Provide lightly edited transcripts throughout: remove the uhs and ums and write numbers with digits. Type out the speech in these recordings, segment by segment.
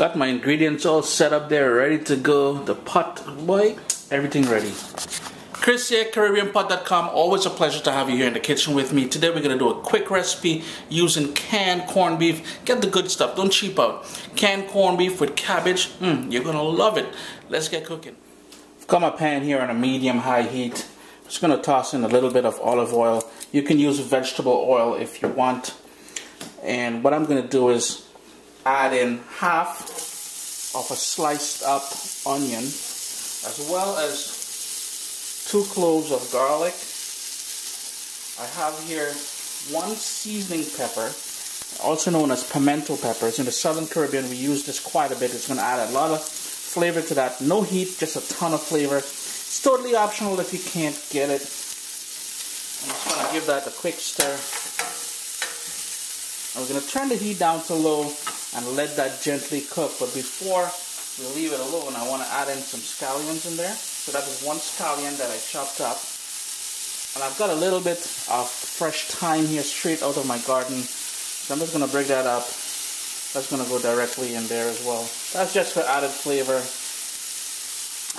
Got my ingredients all set up there, ready to go. The pot, boy, everything ready. Chris here, CaribbeanPot.com. Always a pleasure to have you here in the kitchen with me. Today we're going to do a quick recipe using canned corned beef. Get the good stuff, don't cheap out. Canned corned beef with cabbage. You're going to love it. Let's get cooking. I've got my pan here on a medium-high heat. Just going to toss in a little bit of olive oil. You can use vegetable oil if you want. And what I'm going to do is add in half of a sliced up onion, as well as 2 cloves of garlic. I have here 1 seasoning pepper, also known as pimento peppers. In the Southern Caribbean we use this quite a bit. It's going to add a lot of flavor to that. No heat, just a ton of flavor. It's totally optional if you can't get it. I'm just going to give that a quick stir. I'm going to turn the heat down to low and let that gently cook. But before we leave it alone, I want to add in some scallions in there. So that is 1 scallion that I chopped up. And I've got a little bit of fresh thyme here straight out of my garden. So I'm just going to break that up. That's going to go directly in there as well. That's just for added flavor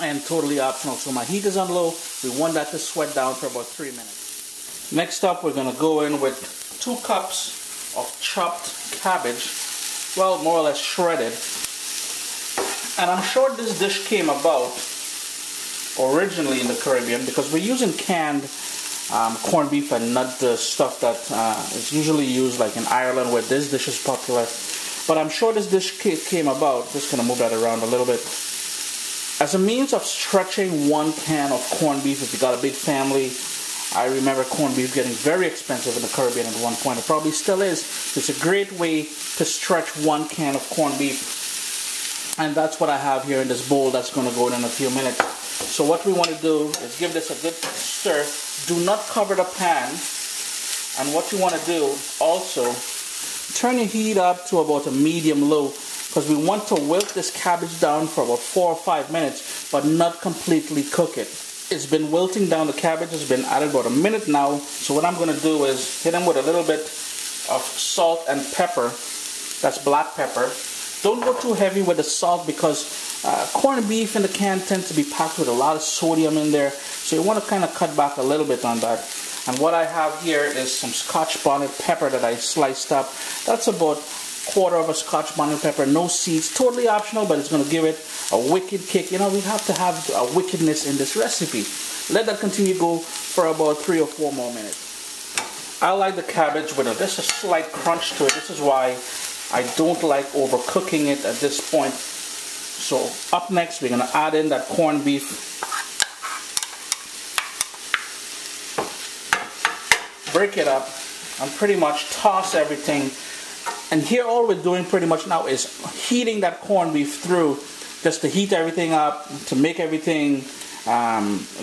and totally optional. So my heat is on low. We want that to sweat down for about 3 minutes. Next up, we're going to go in with 2 cups of chopped cabbage. Well, more or less shredded. And I'm sure this dish came about originally in the Caribbean because we're using canned corned beef and not the stuff that is usually used like in Ireland where this dish is popular. But I'm sure this dish came about, just going to move that around a little bit, as a means of stretching 1 can of corned beef. If you got a big family, I remember corned beef getting very expensive in the Caribbean at one point. It probably still is. It's a great way to stretch 1 can of corned beef. And that's what I have here in this bowl that's going to go in a few minutes. So what we want to do is give this a good stir. Do not cover the pan. And what you want to do also, turn your heat up to about a medium-low, because we want to wilt this cabbage down for about 4 or 5 minutes, but not completely cook it. It's been wilting down. The cabbage has been added about a minute now. So what I'm going to do is hit them with a little bit of salt and pepper. That's black pepper. Don't go too heavy with the salt because corned beef in the can tends to be packed with a lot of sodium in there. So you want to kind of cut back a little bit on that. And what I have here is some scotch bonnet pepper that I sliced up. That's about 1/4 of a scotch bonnet pepper, no seeds, totally optional, but it's going to give it a wicked kick. You know, we have to have a wickedness in this recipe. Let that continue to go for about 3 or 4 more minutes. I like the cabbage with just a slight crunch to it. This is why I don't like overcooking it at this point. So up next, we're going to add in that corned beef. Break it up and pretty much toss everything. And here all we're doing pretty much now is heating that corned beef through, just to heat everything up, to make everything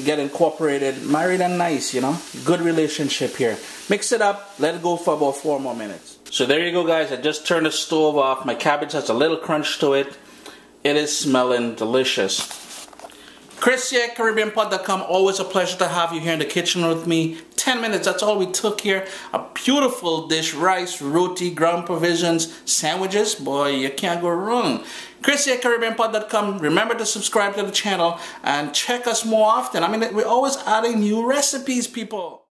get incorporated, married and nice, you know. Good relationship here. Mix it up, let it go for about 4 more minutes. So there you go, guys. I just turned the stove off. My cabbage has a little crunch to it. It is smelling delicious. Chris here, CaribbeanPot.com. Always a pleasure to have you here in the kitchen with me. 10 minutes, that's all we took here. A beautiful dish, rice, roti, ground provisions, sandwiches. Boy, you can't go wrong. Chris here, CaribbeanPot.com. Remember to subscribe to the channel and check us more often. I mean, we're always adding new recipes, people.